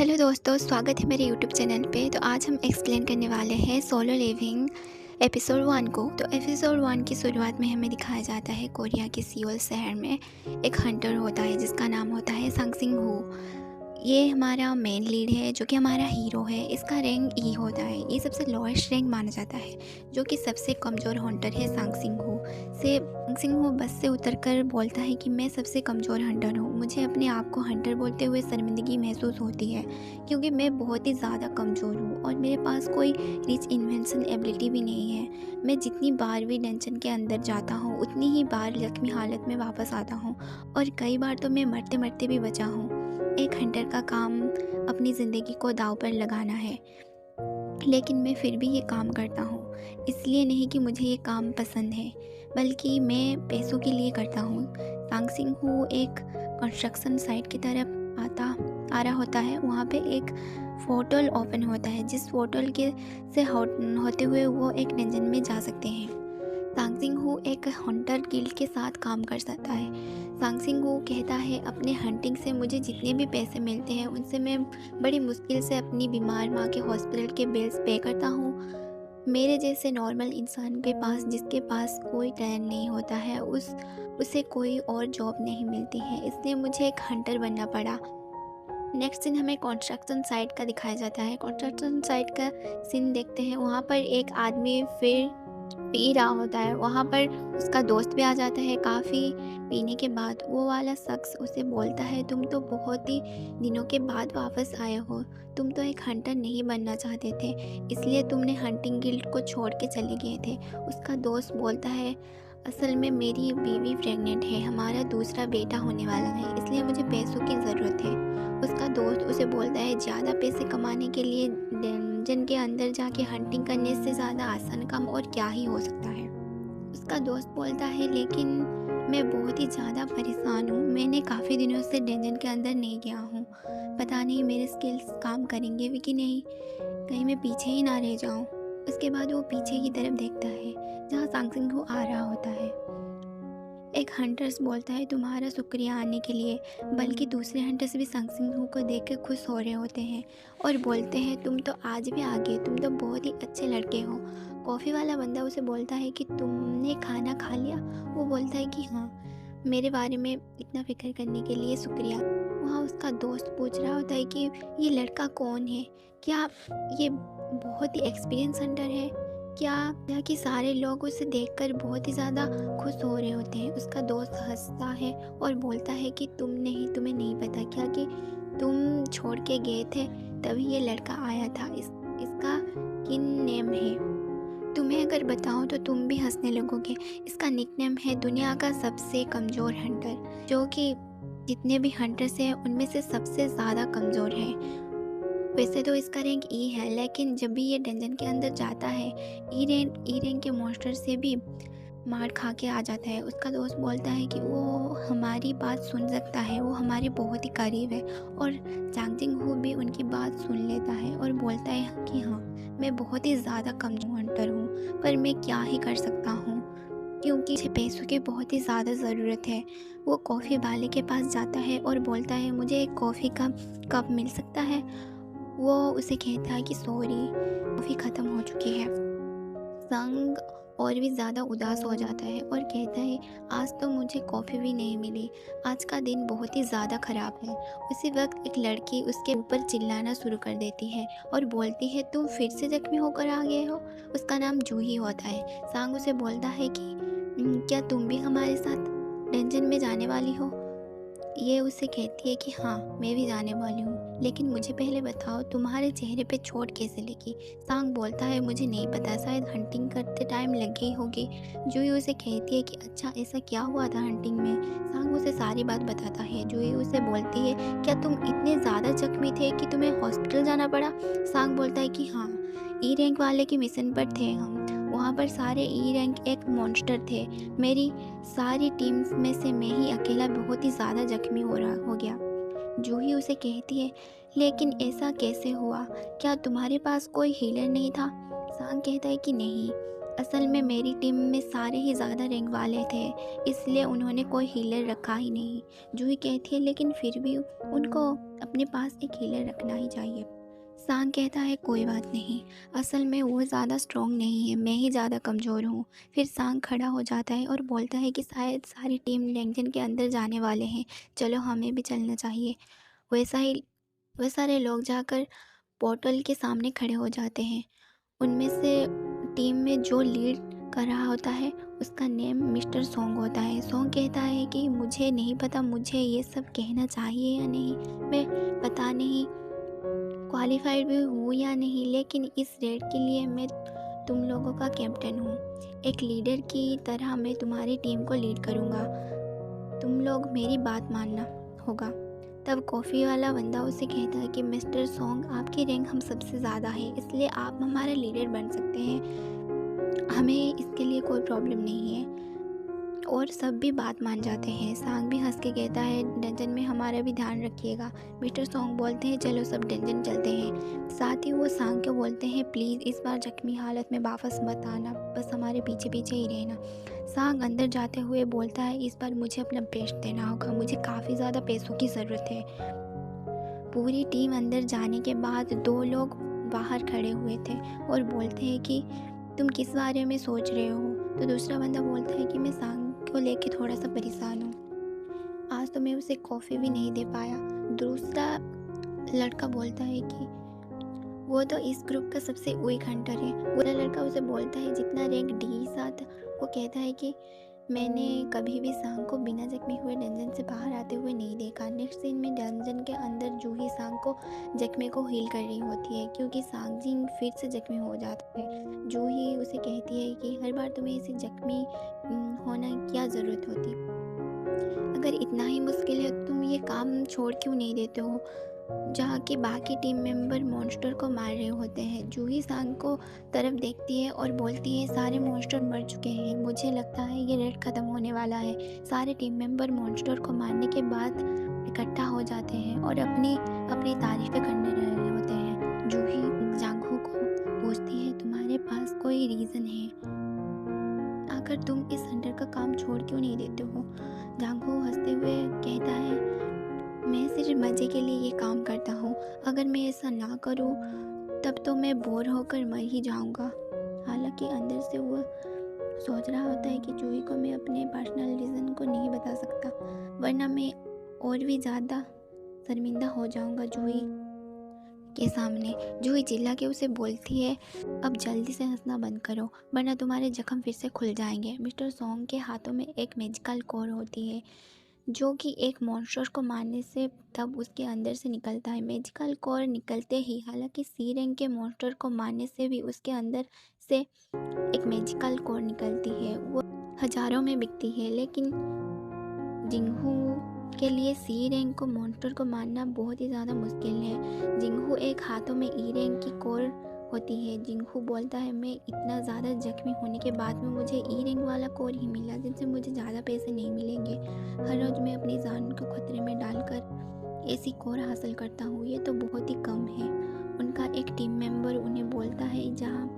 Hello दोस्तों, स्वागत है मेरे यूट्यूब चैनल पे। तो आज हम एक्सप्लेन करने वाले हैं सोलो लिविंग एपिसोड 1 को। तो एपिसोड 1 की शुरुआत में हमें दिखाया जाता है कोरिया के सियोल शहर में एक हंटर होता है जिसका नाम होता है सांग हू। ये हमारा मेन लीड है जो कि हमारा हीरो है। इसका रैंक ई होता है। ये सबसे लोएस्ट रैंक माना जाता है। जो कि सबसे कमज़ोर हंटर है सांग हू बस से उतरकर बोलता है कि मैं सबसे कमज़ोर हंटर हूँ। मुझे अपने आप को हंटर बोलते हुए शर्मिंदगी महसूस होती है क्योंकि मैं बहुत ही ज़्यादा कमज़ोर हूँ और मेरे पास कोई रिच इन्वेंशन एबिलिटी भी नहीं है। मैं जितनी बार भी डेंजन के अंदर जाता हूँ उतनी ही बार जख्मी हालत में वापस आता हूँ और कई बार तो मैं मरते मरते भी बचा हूँ। एक हंटर का काम अपनी ज़िंदगी को दांव पर लगाना है, लेकिन मैं फिर भी ये काम करता हूँ। इसलिए नहीं कि मुझे ये काम पसंद है, बल्कि मैं पैसों के लिए करता हूँ। सांग हू एक कंस्ट्रक्शन साइट की तरफ आ रहा होता है। वहाँ पे एक पोर्टल ओपन होता है जिस पोर्टल के से होते हुए वो एक डंजन में जा सकते हैं। सांग हू एक हंटर गिल्ड के साथ काम कर सकता है। सांग हू कहता है अपने हंटिंग से मुझे जितने भी पैसे मिलते हैं उनसे मैं बड़ी मुश्किल से अपनी बीमार माँ के हॉस्पिटल के बिल्स पे करता हूँ। मेरे जैसे नॉर्मल इंसान के पास जिसके पास कोई टैलेंट नहीं होता है उसे कोई और जॉब नहीं मिलती है, इसलिए मुझे एक हंटर बनना पड़ा। नेक्स्ट सीन हमें कंस्ट्रक्शन साइट का दिखाया जाता है। कंस्ट्रक्शन साइट का सीन देखते हैं। वहाँ पर एक आदमी फिर पी रहा होता है। वहाँ पर उसका दोस्त भी आ जाता है। काफ़ी पीने के बाद वो वाला शख्स उसे बोलता है, तुम तो बहुत ही दिनों के बाद वापस आए हो। तुम तो एक हंटर नहीं बनना चाहते थे, इसलिए तुमने हंटिंग गिल्ड को छोड़ के चले गए थे। उसका दोस्त बोलता है, असल में मेरी बीवी प्रेग्नेंट है, हमारा दूसरा बेटा होने वाला है, इसलिए मुझे पैसों की ज़रूरत है। उसका दोस्त उसे बोलता है, ज़्यादा पैसे कमाने के लिए डंजन के अंदर जाके हंटिंग करने से ज़्यादा आसान काम और क्या ही हो सकता है। उसका दोस्त बोलता है, लेकिन मैं बहुत ही ज़्यादा परेशान हूँ। मैंने काफ़ी दिनों से डंजन के अंदर नहीं गया हूँ। पता नहीं मेरे स्किल्स काम करेंगे भी कि नहीं, कहीं मैं पीछे ही ना रह जाऊँ। उसके बाद वो पीछे की तरफ देखता है जहाँ सांग हू आ रहा होता है। एक हंटर्स बोलता है, तुम्हारा शुक्रिया आने के लिए। बल्कि दूसरे हंटर्स भी सांग हू को देख कर खुश हो रहे होते हैं और बोलते हैं, तुम तो आज भी आ गए, तुम तो बहुत ही अच्छे लड़के हो। कॉफ़ी वाला बंदा उसे बोलता है कि तुमने खाना खा लिया। वो बोलता है कि हाँ, मेरे बारे में इतना फिक्र करने के लिए शुक्रिया। वहाँ उसका दोस्त पूछ रहा होता है कि ये लड़का कौन है, क्या ये बहुत ही एक्सपीरियंस हंटर है, क्या यहाँ कि सारे लोग उसे देखकर बहुत ही ज़्यादा खुश हो रहे होते हैं। उसका दोस्त हंसता है और बोलता है कि तुम्हें नहीं पता क्या कि तुम छोड़ के गए थे तभी ये लड़का आया था। इसका किन नेम है, तुम्हें अगर बताऊं तो तुम भी हंसने लगोगे। इसका निकनेम है दुनिया का सबसे कमज़ोर हंटर, जो कि जितने भी हंटर्स हैं उनमें से सबसे ज़्यादा कमज़ोर है। वैसे तो इसका रैंक ई है, लेकिन जब भी ये डंजन के अंदर जाता है ई रैंक के मॉन्स्टर से भी मार खा के आ जाता है। उसका दोस्त बोलता है कि वो हमारी बात सुन सकता है, वो हमारे बहुत ही करीब है। और सांग हू भी उनकी बात सुन लेता है और बोलता है कि हाँ, मैं बहुत ही ज़्यादा कमज़ोर हंटर हूँ, पर मैं क्या ही कर सकता हूँ क्योंकि मुझे पैसों की बहुत ही ज़्यादा ज़रूरत है। वो कॉफ़ी वाले के पास जाता है और बोलता है, मुझे एक कॉफ़ी का कप मिल सकता है। वो उसे कहता है कि सॉरी, कॉफ़ी ख़त्म हो चुकी है। संग और भी ज़्यादा उदास हो जाता है और कहता है, आज तो मुझे कॉफ़ी भी नहीं मिली, आज का दिन बहुत ही ज़्यादा ख़राब है। उसी वक्त एक लड़की उसके ऊपर चिल्लाना शुरू कर देती है और बोलती है, तुम फिर से जख्मी होकर आ गए हो। उसका नाम जूही होता है। सांग उसे बोलता है कि क्या तुम भी हमारे साथ डंजन में जाने वाली हो?" ये उसे कहती है कि हाँ, मैं भी जाने वाली हूँ, लेकिन मुझे पहले बताओ तुम्हारे चेहरे पे चोट कैसे लगी। सांग बोलता है, मुझे नहीं पता, शायद हंटिंग करते टाइम लग गई होगी। जूही उसे कहती है कि अच्छा, ऐसा क्या हुआ था हंटिंग में। सांग उसे सारी बात बताता है। जूही उसे बोलती है, क्या तुम इतने ज़्यादा जख्मी थे कि तुम्हें हॉस्पिटल जाना पड़ा। सांग बोलता है कि हाँ, ई रैंक वाले के मिशन पर थे हम। वहाँ पर सारे ई रैंक एक मॉन्स्टर थे। मेरी सारी टीम्स में से मैं ही अकेला बहुत ही ज़्यादा जख्मी हो गया। जूही उसे कहती है, लेकिन ऐसा कैसे हुआ, क्या तुम्हारे पास कोई हीलर नहीं था। सांग कहता है कि नहीं, असल में मेरी टीम में सारे ही ज़्यादा रैंक वाले थे, इसलिए उन्होंने कोई हीलर रखा ही नहीं। जूही कहती है लेकिन फिर भी उनको अपने पास एक हीलर रखना ही चाहिए। सांग कहता है कोई बात नहीं, असल में वो ज़्यादा स्ट्रॉन्ग नहीं है, मैं ही ज़्यादा कमज़ोर हूँ। फिर सांग खड़ा हो जाता है और बोलता है कि शायद सारी टीम लैंगजन के अंदर जाने वाले हैं, चलो हमें भी चलना चाहिए। वैसा ही वह सारे लोग जाकर पोर्टल के सामने खड़े हो जाते हैं। उनमें से टीम में जो लीड कर रहा होता है उसका नेम मिस्टर सॉन्ग होता है। सॉन्ग कहता है कि मुझे नहीं पता मुझे ये सब कहना चाहिए या नहीं, मैं पता नहीं क्वालिफाइड भी हूँ या नहीं, लेकिन इस रेड के लिए मैं तुम लोगों का कैप्टन हूँ। एक लीडर की तरह मैं तुम्हारी टीम को लीड करूँगा, तुम लोग मेरी बात मानना होगा। तब कॉफ़ी वाला बंदा उसे कहता है कि मिस्टर सॉन्ग, आपकी रैंक हम सबसे ज़्यादा है, इसलिए आप हमारे लीडर बन सकते हैं, हमें इसके लिए कोई प्रॉब्लम नहीं है। और सब भी बात मान जाते हैं। सांग भी हंस के कहता है डंजन में हमारा भी ध्यान रखिएगा। मिस्टर सॉन्ग बोलते हैं चलो सब डंजन चलते हैं। साथ ही वो सांग को बोलते हैं प्लीज़ इस बार जख्मी हालत में वापस मत आना, बस हमारे पीछे पीछे ही रहना। सांग अंदर जाते हुए बोलता है इस बार मुझे अपना बेस्ट देना होगा, मुझे काफ़ी ज़्यादा पैसों की ज़रूरत है। पूरी टीम अंदर जाने के बाद 2 लोग बाहर खड़े हुए थे और बोलते हैं कि तुम किस बारे में सोच रहे हो। तो दूसरा बंदा बोलता है कि मैं सांग को लेके थोड़ा सा परेशान हूँ, आज तो मैं उसे कॉफ़ी भी नहीं दे पाया। दूसरा लड़का बोलता है कि वो तो इस ग्रुप का सबसे वीक हंटर है। पूरा लड़का उसे बोलता है जितना रैंक डी साथ। वो कहता है कि मैंने कभी भी सांग को बिना जख्मी हुए डंजन से बाहर आते हुए नहीं देखा। नेक्स्ट सीन में डंजन के अंदर जूही सांग को जख्मी को हील कर रही होती है क्योंकि सांग जिंग फिर से जख्मी हो जाता है। जूही उसे कहती है कि हर बार तुम्हें इसे जख्मी होना क्या ज़रूरत होती, अगर इतना ही मुश्किल है तो तुम ये काम छोड़ क्यों नहीं देते हो जहाँ की बाकी टीम मेंबर मॉन्स्टर को मार रहे होते हैं। जूही सांग को तरफ देखती है और बोलती है सारे मॉन्स्टर मर चुके हैं, मुझे लगता है ये रेड ख़त्म होने वाला है। सारे टीम मेंबर मॉन्स्टर को मारने के बाद इकट्ठा हो जाते हैं और अपनी अपनी तारीफ़ें करने रहे होते हैं। जूही जांगहू को पूछती है तुम्हारे पास कोई रीज़न है, आखिर तुम इस हंटर का काम छोड़ क्यों नहीं देते हो। जांगहू हंसते हुए कहता है मैं सिर्फ मज़े के लिए ये काम करता हूँ, अगर मैं ऐसा ना करूँ तब तो मैं बोर होकर मर ही जाऊँगा। हालांकि अंदर से वो सोच रहा होता है कि जूही को मैं अपने पर्सनल रीज़न को नहीं बता सकता, वरना मैं और भी ज़्यादा शर्मिंदा हो जाऊँगा जूही के सामने। जूही चिल्ला के उसे बोलती है अब जल्दी से हंसना बंद करो वरना तुम्हारे जख्म फिर से खुल जाएंगे। मिस्टर सॉन्ग के हाथों में एक मैजिकल कोर होती है जो कि एक मॉन्स्टर को मारने से तब उसके अंदर से निकलता है। मैजिकल कोर निकलते ही हालांकि सी रैंक के मॉन्स्टर को मारने से भी उसके अंदर से एक मैजिकल कोर निकलती है, वो हज़ारों में बिकती है, लेकिन जिंगहू के लिए सी रैंक को मॉन्स्टर को मारना बहुत ही ज़्यादा मुश्किल है। जिंगहू एक हाथों में ई रैंक की कोर होती है। जिंगहू बोलता है मैं इतना ज़्यादा जख्मी होने के बाद में मुझे ई रैंक वाला कोर ही मिला जिनसे मुझे ज़्यादा पैसे नहीं मिलेंगे। हर रोज़ मैं अपनी जान को खतरे में डालकर ऐसी कोर हासिल करता हूँ, ये तो बहुत ही कम है। उनका एक टीम मेंबर उन्हें बोलता है जहाँ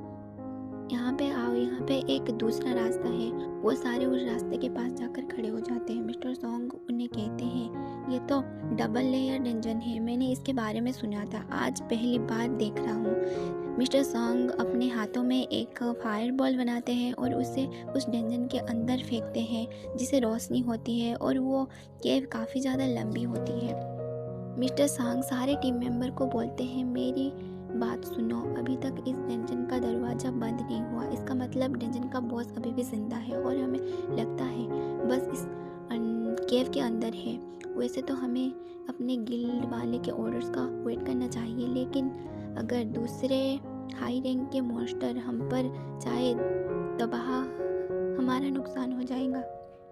यहाँ पे आओ, यहाँ पे एक दूसरा रास्ता है। वो सारे उस रास्ते के पास जाकर खड़े हो जाते हैं। मिस्टर सॉन्ग उन्हें कहते हैं ये तो डबल लेयर डंजन है, मैंने इसके बारे में सुना था, आज पहली बार देख रहा हूँ। मिस्टर सॉन्ग अपने हाथों में एक फायर बॉल बनाते हैं और उसे उस डंजन के अंदर फेंकते हैं जिसे रोशनी होती है और वो केव काफ़ी ज़्यादा लंबी होती है। मिस्टर सॉन्ग सारे टीम मेंबर को बोलते हैं मेरी बात सुनो, अभी तक इस डंजन का दरवाज़ा बंद नहीं हुआ, इसका मतलब डंजन का बॉस अभी भी जिंदा है और हमें लगता है बस इस केव के अंदर है। वैसे तो हमें अपने गिल्ड वाले के ऑर्डर्स का वेट करना चाहिए, लेकिन अगर दूसरे हाई रैंक के मॉन्स्टर हम पर चाहे तबाह हमारा नुकसान हो जाएगा।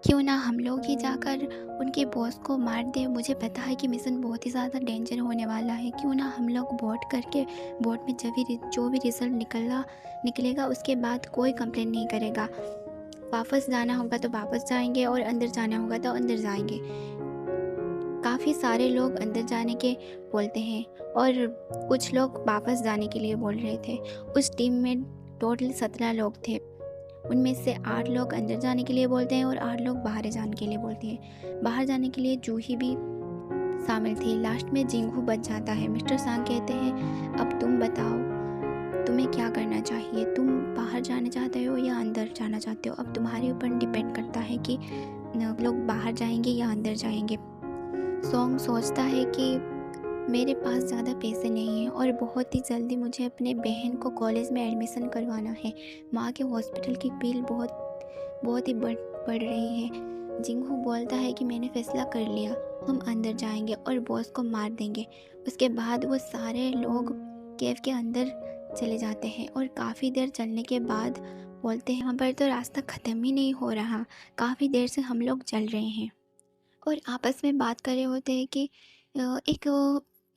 क्यों ना हम लोग ही जाकर उनके बॉस को मार दें। मुझे पता है कि मिशन बहुत ही ज़्यादा डेंजर होने वाला है। क्यों ना हम लोग वोट करके वोट में जो भी रिज़ल्ट निकलेगा उसके बाद कोई कंप्लेन नहीं करेगा। वापस जाना होगा तो वापस जाएंगे और अंदर जाना होगा तो अंदर जाएंगे। काफ़ी सारे लोग अंदर जाने के बोलते हैं और कुछ लोग वापस जाने के लिए बोल रहे थे। उस टीम में टोटल 17 लोग थे। उनमें से 8 लोग अंदर जाने के लिए बोलते हैं और 8 लोग बाहर जाने के लिए बोलते हैं। बाहर जाने के लिए जूही भी शामिल थी। लास्ट में जिंगू बच जाता है। मिस्टर सांग कहते हैं, अब तुम बताओ तुम्हें क्या करना चाहिए, तुम बाहर जाना चाहते हो या अंदर जाना चाहते हो, अब तुम्हारे ऊपर डिपेंड करता है कि लोग बाहर जाएंगे या अंदर जाएंगे। सॉन्ग सोचता है कि मेरे पास ज़्यादा पैसे नहीं हैं और बहुत ही जल्दी मुझे अपने बहन को कॉलेज में एडमिशन करवाना है। माँ के हॉस्पिटल की बिल बहुत ही बढ़ रही है। जिंगू बोलता है कि मैंने फैसला कर लिया, हम अंदर जाएंगे और बॉस को मार देंगे। उसके बाद वो सारे लोग केव के अंदर चले जाते हैं और काफ़ी देर चलने के बाद बोलते हैं, यहाँ पर तो रास्ता ख़त्म ही नहीं हो रहा, काफ़ी देर से हम लोग चल रहे हैं। और आपस में बात कर रहे होते हैं कि एक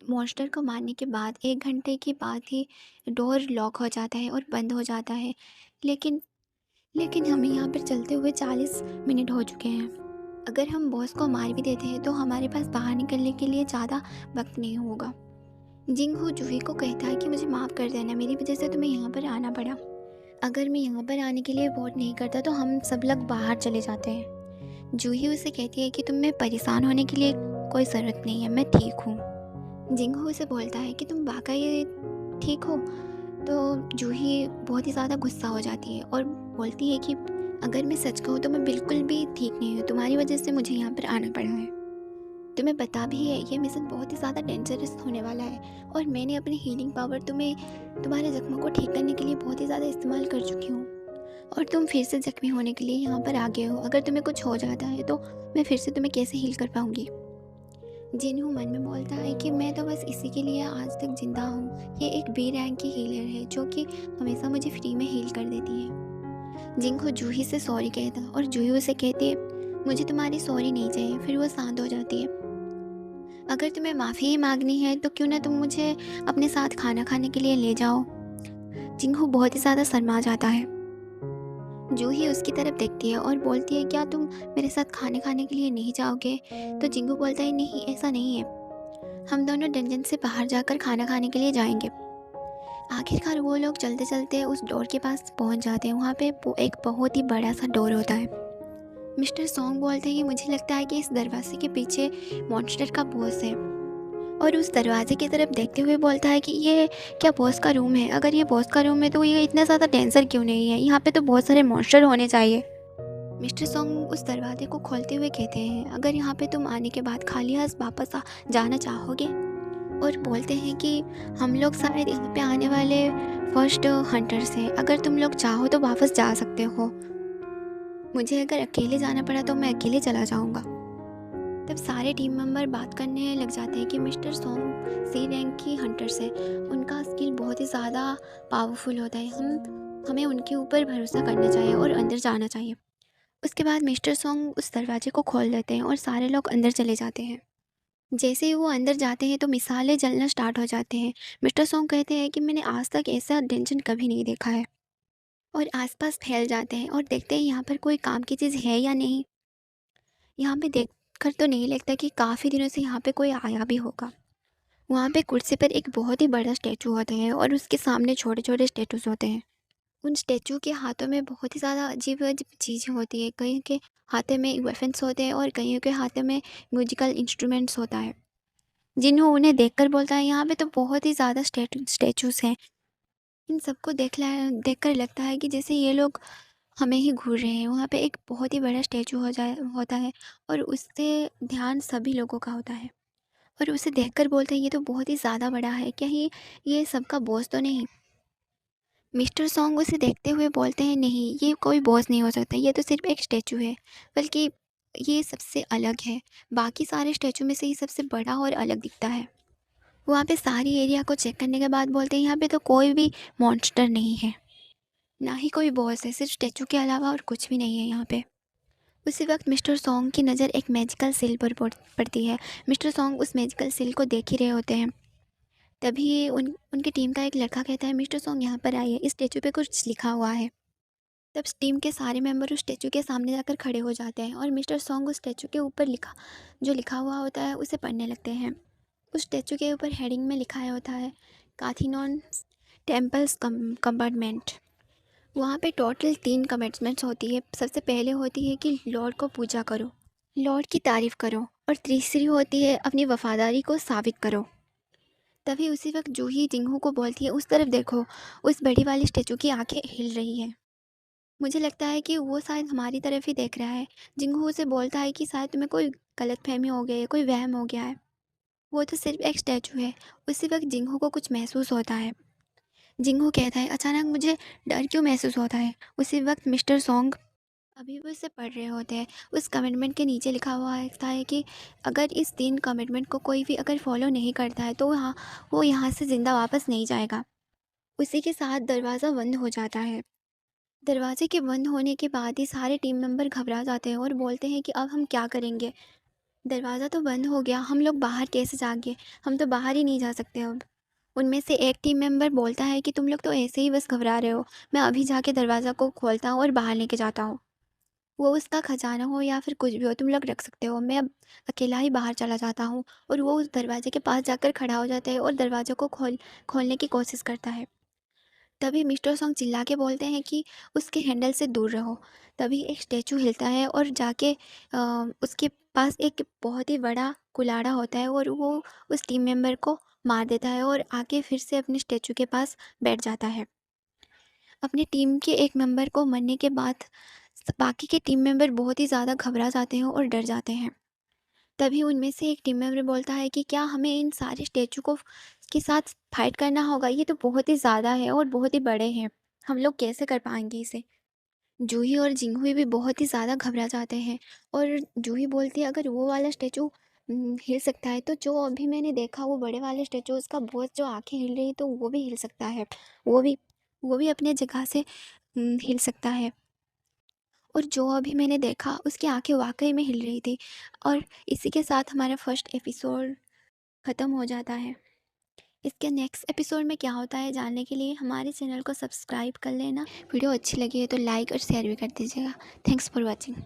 मॉन्स्टर को मारने के बाद 1 घंटे के बाद ही डोर लॉक हो जाता है और बंद हो जाता है। लेकिन लेकिन हमें यहाँ पर चलते हुए 40 मिनट हो चुके हैं। अगर हम बॉस को मार भी देते हैं तो हमारे पास बाहर निकलने के लिए ज़्यादा वक्त नहीं होगा। जिंगू जूही को कहता है कि मुझे माफ़ कर देना, मेरी वजह से तुम्हें यहाँ पर आना पड़ा। अगर मैं यहाँ पर आने के लिए वोट नहीं करता तो हम सब लोग बाहर चले जाते हैं। जूही उसे कहती है कि तुम में परेशान होने के लिए कोई ज़रूरत नहीं है, मैं ठीक हूँ। जिंगू उसे बोलता है कि तुम वाकई ठीक हो। तो जूही बहुत ही ज़्यादा गुस्सा हो जाती है और बोलती है कि अगर मैं सच कहूँ तो मैं बिल्कुल भी ठीक नहीं हूँ, तुम्हारी वजह से मुझे यहाँ पर आना पड़ा है। तुम्हें पता भी है ये मिशन बहुत ही ज़्यादा डेंजरस होने वाला है और मैंने अपनी हीलिंग पावर तुम्हारे ज़ख्मों को ठीक करने के लिए बहुत ही ज़्यादा इस्तेमाल कर चुकी हूँ और तुम फिर से ज़ख्मी होने के लिए यहाँ पर आ गए हो। अगर तुम्हें कुछ हो जाता है तो मैं फिर से तुम्हें कैसे हील कर पाऊँगी। जिन्हू मन में बोलता है कि मैं तो बस इसी के लिए आज तक ज़िंदा हूँ। ये एक बी रैंक की हीलर है जो कि हमेशा मुझे फ्री में हील कर देती है। जिंगू जूही से सॉरी कहता और जूही उसे कहती है मुझे तुम्हारी सॉरी नहीं चाहिए। फिर वो शांत हो जाती है। अगर तुम्हें माफ़ी ही मांगनी है तो क्यों ना तुम मुझे अपने साथ खाना खाने के लिए ले जाओ। जिंगू बहुत ही ज़्यादा शर्मा जाता है। जूही उसकी तरफ देखती है और बोलती है क्या तुम मेरे साथ खाने खाने के लिए नहीं जाओगे। तो जिंगू बोलता है नहीं, ऐसा नहीं है, हम दोनों डंजन से बाहर जाकर खाना खाने के लिए जाएंगे। आखिरकार वो लोग चलते चलते उस डोर के पास पहुंच जाते हैं। वहाँ पे एक बहुत ही बड़ा सा डोर होता है। मिस्टर सॉन्ग बोलते हैं कि मुझे लगता है कि इस दरवाजे के पीछे मॉन्स्टर का बॉस है और उस दरवाजे की तरफ देखते हुए बोलता है कि ये क्या बॉस का रूम है। अगर ये बॉस का रूम है तो ये इतना ज़्यादा डेंजर क्यों नहीं है, यहाँ पे तो बहुत सारे मॉन्स्टर होने चाहिए। मिस्टर सॉन्ग उस दरवाजे को खोलते हुए कहते हैं अगर यहाँ पे तुम आने के बाद खाली हाथ वापस जाना चाहोगे, और बोलते हैं कि हम लोग शायद यहाँ पे आने वाले फर्स्ट हंटर्स हैं, अगर तुम लोग चाहो तो वापस जा सकते हो। मुझे अगर अकेले जाना पड़ा तो मैं अकेले चला जाऊँगा। तब सारे टीम मेंबर बात करने लग जाते हैं कि मिस्टर सॉन्ग सी रैंक की हंटर्स है, उनका स्किल बहुत ही ज़्यादा पावरफुल होता है, हमें उनके ऊपर भरोसा करना चाहिए और अंदर जाना चाहिए। उसके बाद मिस्टर सॉन्ग उस दरवाजे को खोल देते हैं और सारे लोग अंदर चले जाते हैं। जैसे ही वो अंदर जाते हैं तो मिसाइलें जलना स्टार्ट हो जाते हैं। मिस्टर सॉन्ग कहते हैं कि मैंने आज तक ऐसा डेंजन कभी नहीं देखा है, और आसपास फैल जाते हैं और देखते हैं यहाँ पर कोई काम की चीज़ है या नहीं। यहाँ पे देखकर तो नहीं लगता कि काफ़ी दिनों से यहाँ पे कोई आया भी होगा। वहाँ पे कुर्सी पर एक बहुत ही बड़ा स्टैचू होता है और उसके सामने छोटे छोटे स्टैचूज होते हैं। उन स्टैचू के हाथों में बहुत ही ज़्यादा अजीब अजीब चीज़ें होती है। कईयों के हाथों में वेपन्स होते हैं और कईयों के हाथों में म्यूजिकल इंस्ट्रूमेंट्स होता है। जिन्हों उन्हें देखकर बोलता है यहाँ पे तो बहुत ही ज़्यादा स्टैचूज़ हैं। इन सबको देखकर लगता है कि जैसे ये लोग हमें ही घूर रहे हैं। वहाँ पे एक बहुत ही बड़ा स्टैचू होता है और उससे ध्यान सभी लोगों का होता है, और उसे देखकर बोलते हैं ये तो बहुत ही ज़्यादा बड़ा है, क्या ही ये सबका बॉस तो नहीं। मिस्टर सॉन्ग उसे देखते हुए बोलते हैं नहीं, ये कोई बॉस नहीं हो सकता, ये तो सिर्फ एक स्टैचू है, बल्कि ये सबसे अलग है, बाकी सारे स्टैचू में से ये सबसे बड़ा और अलग दिखता है। वहाँ पे सारी एरिया को चेक करने के बाद बोलते हैं यहाँ पे तो कोई भी मॉन्स्टर नहीं है, ना ही कोई बॉस है, सिर्फ स्टैचू के अलावा और कुछ भी नहीं है यहाँ पे। उसी वक्त मिस्टर सॉन्ग की नज़र एक मैजिकल सील पर पड़ती है। मिस्टर सॉन्ग उस मैजिकल सील को देख ही रहे होते हैं। तभी उनकी टीम का एक लड़का कहता है मिस्टर सॉन्ग यहाँ पर आइए, इस स्टैचू पे कुछ लिखा हुआ है। तब टीम के सारे मेंबर उस स्टैचू के सामने जाकर खड़े हो जाते हैं और मिस्टर सॉन्ग उस स्टैचू के ऊपर जो लिखा हुआ होता है उसे पढ़ने लगते हैं। उस स्टैचू के ऊपर हेडिंग में लिखा होता है काथिनॉन टेम्पल्स कंपार्टमेंट। वहाँ पे टोटल 3 कमिटमेंट्स होती है। सबसे पहले होती है कि लॉर्ड को पूजा करो, लॉर्ड की तारीफ़ करो, और तीसरी होती है अपनी वफ़ादारी को साबित करो। तभी उसी वक़्त जूही जिंगू को बोलती है, उस तरफ देखो, उस बड़ी वाली स्टैचू की आँखें हिल रही हैं। मुझे लगता है कि वो शायद हमारी तरफ ही देख रहा है। जिंगू उसे बोलता है कि शायद तुम्हें कोई गलतफ़हमी हो गई है, कोई वहम हो गया है। वो तो सिर्फ़ एक स्टैचू है। उसी वक़्त जिंगू को कुछ महसूस होता है। जिंगू कहता है, अचानक मुझे डर क्यों महसूस होता है? उसी वक़्त मिस्टर सॉन्ग अभी भी उसे पढ़ रहे होते हैं। उस कमिटमेंट के नीचे लिखा हुआ होता है कि अगर इस 3 कमिटमेंट को कोई भी अगर फ़ॉलो नहीं करता है तो वो यहाँ से ज़िंदा वापस नहीं जाएगा। उसी के साथ दरवाज़ा बंद हो जाता है। दरवाजे के बंद होने के बाद ही सारे टीम मेंबर घबरा जाते हैं और बोलते हैं कि अब हम क्या करेंगे? दरवाज़ा तो बंद हो गया, हम लोग बाहर कैसे जाएँगे? हम तो बाहर ही नहीं जा सकते अब। उनमें से एक टीम मेंबर बोलता है कि तुम लोग तो ऐसे ही बस घबरा रहे हो। मैं अभी जाके दरवाज़ा को खोलता हूँ और बाहर लेके जाता हूँ। वो उसका खजाना हो या फिर कुछ भी हो, तुम लोग रख सकते हो। मैं अब अकेला ही बाहर चला जाता हूँ। और वो उस दरवाजे के पास जाकर खड़ा हो जाता है और दरवाज़े को खोलने की कोशिश करता है। तभी मिस्टर सॉन्ग चिल्ला के बोलते हैं कि उसके हैंडल से दूर रहो। तभी एक स्टैचू हिलता है और जाके उसके पास एक बहुत ही बड़ा कुल्हाड़ा होता है और वो उस टीम मेंबर को मार देता है और आके फिर से अपने स्टैचू के पास बैठ जाता है। अपनी टीम के एक मेंबर को मरने के बाद बाकी के टीम मेंबर बहुत ही ज़्यादा घबरा जाते हैं और डर जाते हैं। तभी उनमें से एक टीम मेंबर बोलता है कि क्या हमें इन सारे स्टैचू को के साथ फाइट करना होगा? ये तो बहुत ही ज़्यादा है और बहुत ही बड़े हैं। हम लोग कैसे कर पाएँगे इसे? जूही और जिंगहुई भी बहुत ही ज़्यादा घबरा जाते हैं और जूही बोलती है, अगर वो वाला स्टैचू हिल सकता है तो जो अभी मैंने देखा वो बड़े वाले स्टैचू, उसका बहुत जो आँखें हिल रही तो वो भी हिल सकता है। वो भी वो भी अपने जगह से हिल सकता है। और जो अभी मैंने देखा उसकी आँखें वाक़ई में हिल रही थी। और इसी के साथ हमारा फर्स्ट एपिसोड ख़त्म हो जाता है। इसके नेक्स्ट एपिसोड में क्या होता है जानने के लिए हमारे चैनल को सब्सक्राइब कर लेना। वीडियो अच्छी लगी है तो लाइक और शेयर भी कर दीजिएगा। Thanks for watching.